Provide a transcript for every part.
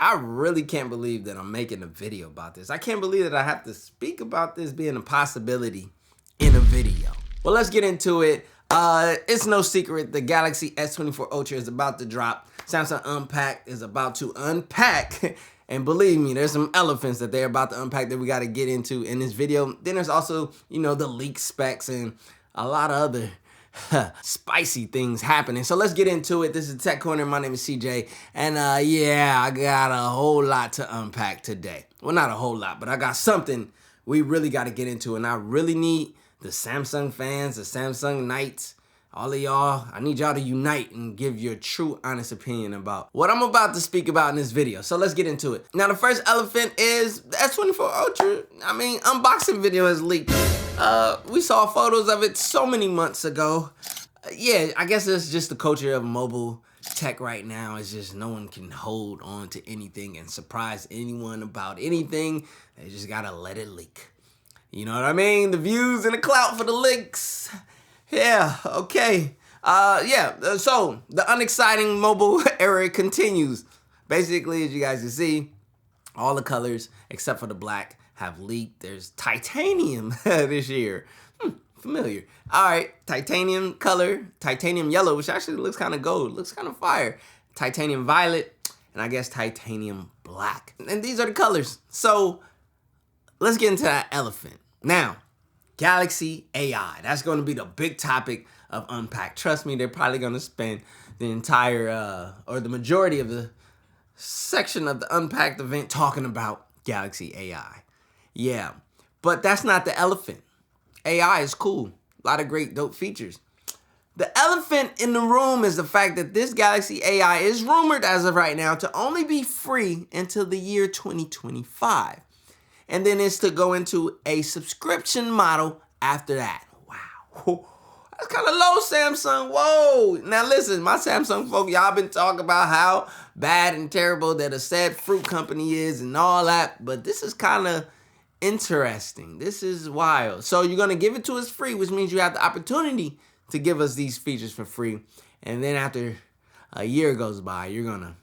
I really can't believe that I'm making a video about this. I can't believe that I have to speak about this being a possibility in a video. Well, let's get into it. It's no secret the Galaxy S24 Ultra is about to drop. Samsung Unpacked is about to unpack. And believe me, there's some elephants that they're about to unpack that we got to get into in this video. Then there's also, the leak specs and a lot of other spicy things happening. So let's get into it. This is Tech Corner. My name is CJ. And yeah, I got a whole lot to unpack today. Well, not a whole lot, but I got something we really got to get into. And I really need the Samsung fans, the Samsung Knights, all of y'all, I need y'all to unite and give your true, honest opinion about what I'm about to speak about in this video. So let's get into it. Now, the first elephant is the S24 Ultra. Unboxing video has leaked. We saw photos of it so many months ago. Yeah, I guess it's just the culture of mobile tech right now. It's just no one can hold on to anything and surprise anyone about anything. They just gotta let it leak. You know what I mean? The views and the clout for the leaks. Yeah, okay. So the unexciting mobile era continues. Basically, as you guys can see, all the colors except for the black have leaked. There's titanium this year. Familiar. All right, titanium color, titanium yellow, which actually looks kind of gold, looks kind of fire. Titanium violet, and I guess titanium black. And these are the colors. So let's get into that elephant. Now, Galaxy AI. That's going to be the big topic of Unpack. Trust me, they're probably going to spend the entire, or the majority of the section of the Unpacked event talking about Galaxy AI. Yeah, but that's not the elephant. AI is cool. A lot of great, dope features. The elephant in the room is the fact that this Galaxy AI is rumored as of right now to only be free until the year 2025. And then it's to go into a subscription model after that. Wow. That's kind of low, Samsung. Whoa. Now listen, my Samsung folk, y'all been talking about how bad and terrible that a said fruit company is and all that. But this is kind of interesting. This is wild. So you're going to give it to us free, which means you have the opportunity to give us these features for free. And then after a year goes by, you're going to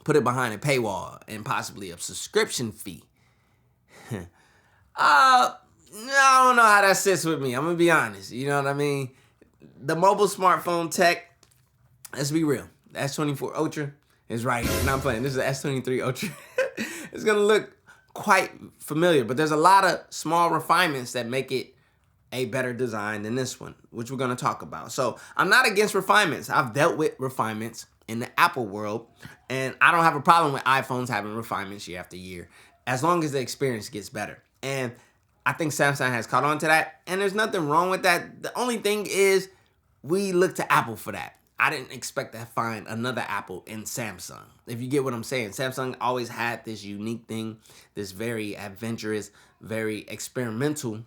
put it behind a paywall and possibly a subscription fee. I don't know how that sits with me. I'm gonna be honest. You know what I mean? The mobile smartphone tech, let's be real. The S24 Ultra is right here. And I'm playing. This is the S23 Ultra. It's gonna look quite familiar, but there's a lot of small refinements that make it a better design than this one, which we're gonna talk about. So I'm not against refinements. I've dealt with refinements in the Apple world, and I don't have a problem with iPhones having refinements year after year, as long as the experience gets better. And I think Samsung has caught on to that, and there's nothing wrong with that. The only thing is we look to Apple for that. I didn't expect to find another Apple in Samsung, if you get what I'm saying. Samsung always had this unique thing, this very adventurous, very experimental,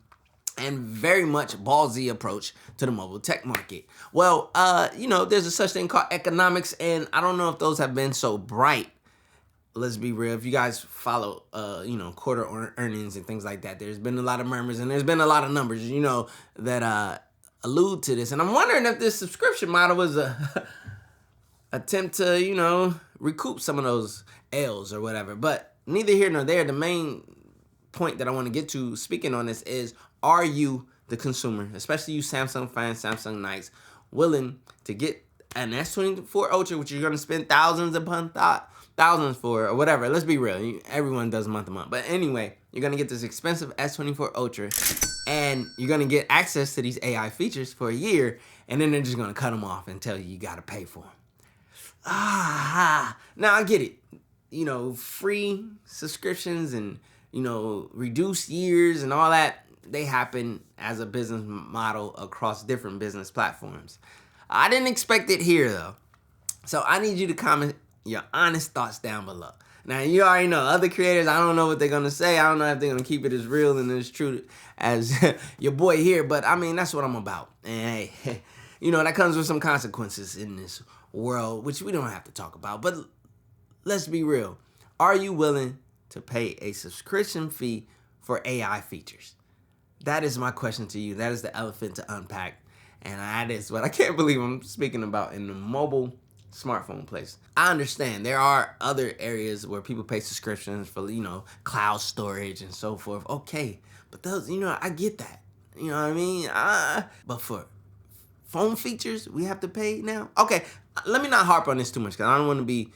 and very much ballsy approach to the mobile tech market. Well, there's a such thing called economics, and I don't know if those have been so bright. Let's be real. If you guys follow, quarter earnings and things like that, there's been a lot of murmurs and there's been a lot of numbers, that allude to this. And I'm wondering if this subscription model was a attempt to, recoup some of those L's or whatever. But neither here nor there. The main point that I want to get to speaking on this is, are you, the consumer, especially you Samsung fans, Samsung Knights, willing to get an S24 Ultra, which you're going to spend thousands upon thousands for, or whatever. Let's be real. Everyone does month to month. But anyway, you're going to get this expensive S24 Ultra, and you're going to get access to these AI features for a year, and then they're just going to cut them off and tell you got to pay for them. Now I get it. Free subscriptions and, reduced years and all that, they happen as a business model across different business platforms. I didn't expect it here, though. So I need you to comment your honest thoughts down below. Now, you already know, other creators, I don't know what they're going to say. I don't know if they're going to keep it as real and as true as your boy here, but that's what I'm about. And hey, that comes with some consequences in this world, which we don't have to talk about. But let's be real. Are you willing to pay a subscription fee for AI features? That is my question to you. That is the elephant to unpack. And that is what I can't believe I'm speaking about in the mobile smartphone place. I understand there are other areas where people pay subscriptions for, cloud storage and so forth. Okay, but those, I get that. You know what I mean? But for phone features, we have to pay now? Okay, let me not harp on this too much because I don't want to be,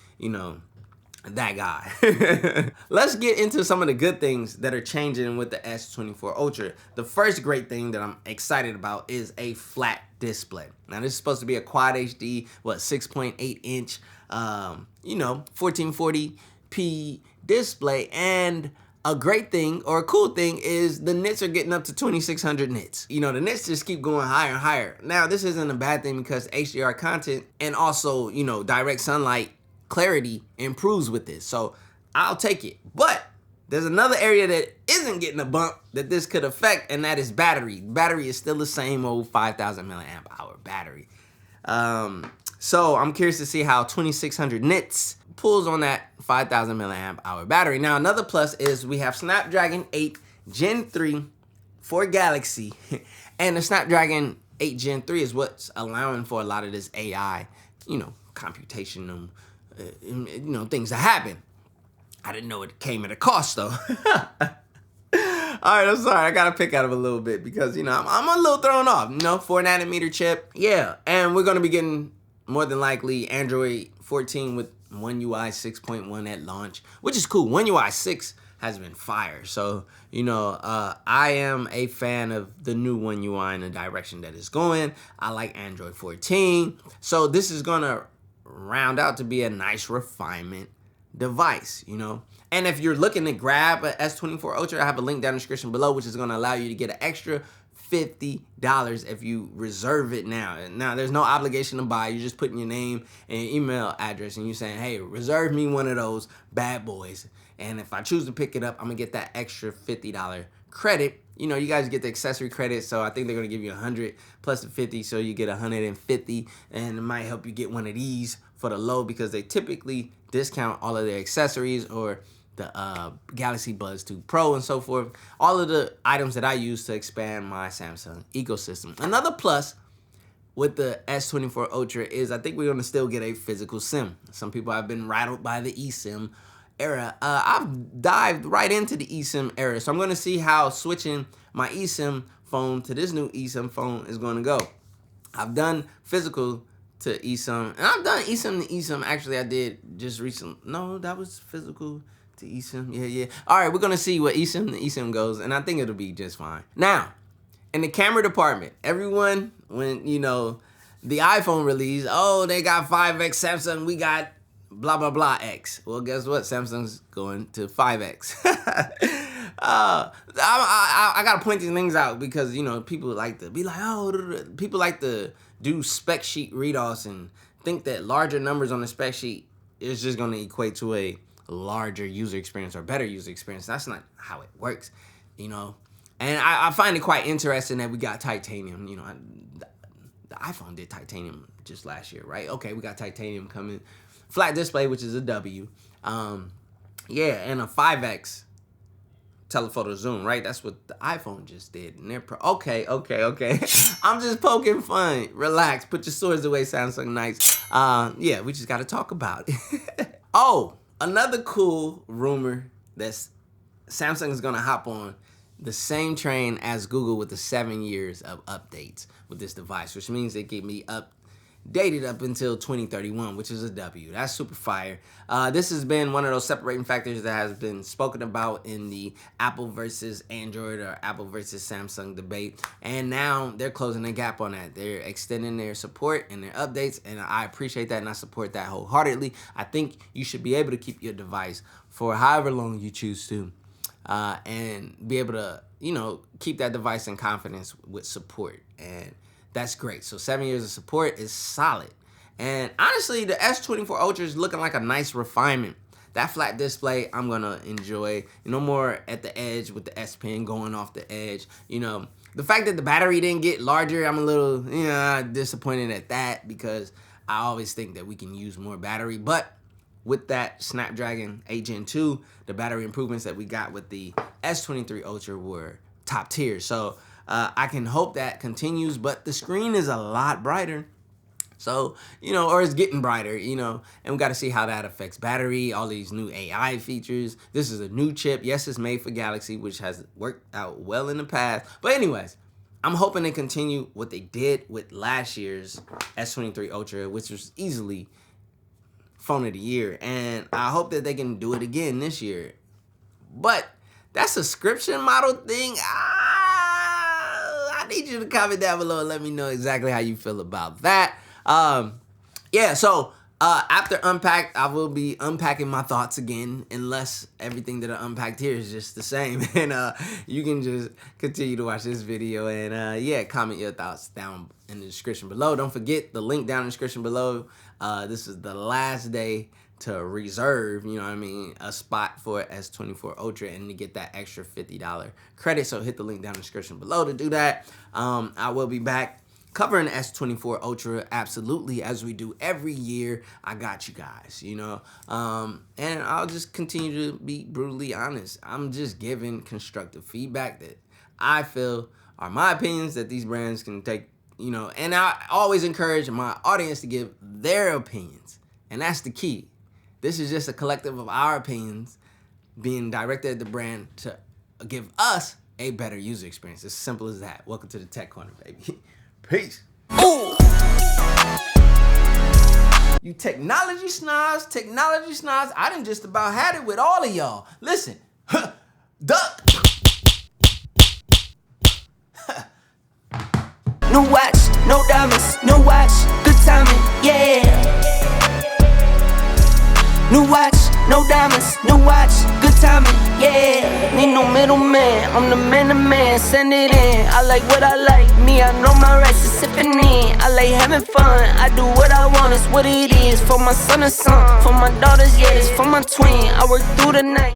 that guy. Let's get into some of the good things that are changing with the S24 Ultra. The first great thing that I'm excited about is a flat display. Now this is supposed to be a Quad HD, 6.8 inch, 1440p display, and a great thing or a cool thing is the nits are getting up to 2600 nits. The nits just keep going higher and higher. Now this isn't a bad thing because HDR content and also, direct sunlight clarity improves with this. So I'll take it. But there's another area that isn't getting a bump that this could affect, and that is battery. Battery is still the same old 5,000 milliamp hour battery. So I'm curious to see how 2600 nits pulls on that 5,000 milliamp hour battery. Now another plus is we have Snapdragon 8 Gen 3 for Galaxy, and the Snapdragon 8 Gen 3 is what's allowing for a lot of this AI, computational, things to happen. I didn't know it came at a cost though. All right, I'm sorry. I gotta pick at him a little bit because I'm a little thrown off. 4nm chip, yeah, and we're gonna be getting more than likely Android 14 with One UI 6.1 at launch, which is cool. One UI 6 has been fire, so I am a fan of the new One UI and the direction that it's going. I like Android 14, so this is gonna round out to be a nice refinement device, And if you're looking to grab a S24 Ultra, I have a link down in the description below, which is going to allow you to get an extra $50 if you reserve it now. Now, there's no obligation to buy. You're just putting your name and email address, and you're saying, hey, reserve me one of those bad boys. And if I choose to pick it up, I'm going to get that extra $50 credit. You guys get the accessory credit, so I think they're going to give you 100 plus the 50, so you get 150, and it might help you get one of these for the low because they typically discount all of their accessories or the Galaxy Buds 2 Pro and so forth. All of the items that I use to expand my Samsung ecosystem. Another plus with the S24 Ultra is I think we're going to still get a physical SIM. Some people have been rattled by the eSIM era. I've dived right into the eSIM era, so I'm going to see how switching my eSIM phone to this new eSIM phone is going to go. I've done physical to eSIM, and I've done eSIM to eSIM. Actually, I did just recently. No, that was physical to eSIM. Yeah. All right, we're going to see what eSIM to eSIM goes, and I think it'll be just fine. Now, in the camera department, everyone, when, the iPhone released, oh, they got 5X Samsung, we got blah, blah, blah X. Well, guess what? Samsung's going to 5X. I got to point these things out because, people like to be like, oh, people like to do spec sheet read-offs and think that larger numbers on the spec sheet is just going to equate to a larger user experience or better user experience. That's not how it works, And I find it quite interesting that we got titanium. The iPhone did titanium just last year, right? Okay, we got titanium coming. Flat display, which is a W. And a 5X telephoto zoom, right? That's what the iPhone just did. And they're okay. I'm just poking fun. Relax. Put your swords away, Samsung Knights. We just got to talk about it. Oh, another cool rumor that Samsung is going to hop on the same train as Google with the 7 years of updates with this device, which means they get me updated up until 2031, which is a W. That's super fire. This has been one of those separating factors that has been spoken about in the Apple versus Android or Apple versus Samsung debate, and now they're closing the gap on that. They're extending their support and their updates, and I appreciate that, and I support that wholeheartedly. I think you should be able to keep your device for however long you choose to, and be able to, keep that device in confidence with support, and that's great. So 7 years of support is solid. And honestly, the S24 Ultra is looking like a nice refinement. That flat display, I'm going to enjoy. No more at the edge with the S Pen going off the edge. The fact that the battery didn't get larger, I'm a little disappointed at that because I always think that we can use more battery. But with that Snapdragon 8 Gen 2, the battery improvements that we got with the S23 Ultra were top tier. So I can hope that continues, but the screen is a lot brighter. So, you know, or it's getting brighter, you know, and we got to see how that affects battery, all these new AI features. This is a new chip. Yes, it's made for Galaxy, which has worked out well in the past. But anyways, I'm hoping they continue what they did with last year's S23 Ultra, which was easily phone of the year. And I hope that they can do it again this year. But that subscription model thing, I need you to comment down below and let me know exactly how you feel about that. Yeah, so after Unpacked, I will be unpacking my thoughts again, unless everything that I unpacked here is just the same. And you can just continue to watch this video and yeah, comment your thoughts down in the description below. Don't forget the link down in the description below. This is the last day to reserve, you know what I mean, a spot for S24 Ultra and to get that extra $50 credit. So hit the link down in the description below to do that. I will be back covering S24 Ultra, absolutely, as we do every year. I got you guys, you know, and I'll just continue to be brutally honest. I'm just giving constructive feedback that I feel are my opinions that these brands can take, you know, and I always encourage my audience to give their opinions, and that's the key. This is just a collective of our opinions being directed at the brand to give us a better user experience. As simple as that. Welcome to the Tech Corner, baby. Peace. Ooh. You technology snobs, I done just about had it with all of y'all. Listen. Duck. New watch, no diamonds, no watch, good timing, yeah. New watch, no diamonds, no watch, good timing, yeah. Need no middleman, I'm the man to man, send it in. I like what I like, me, I know my rights, is sipping in. I like having fun, I do what I want, it's what it is. For my son and son, for my daughters, yeah, it's for my twin. I work through the night.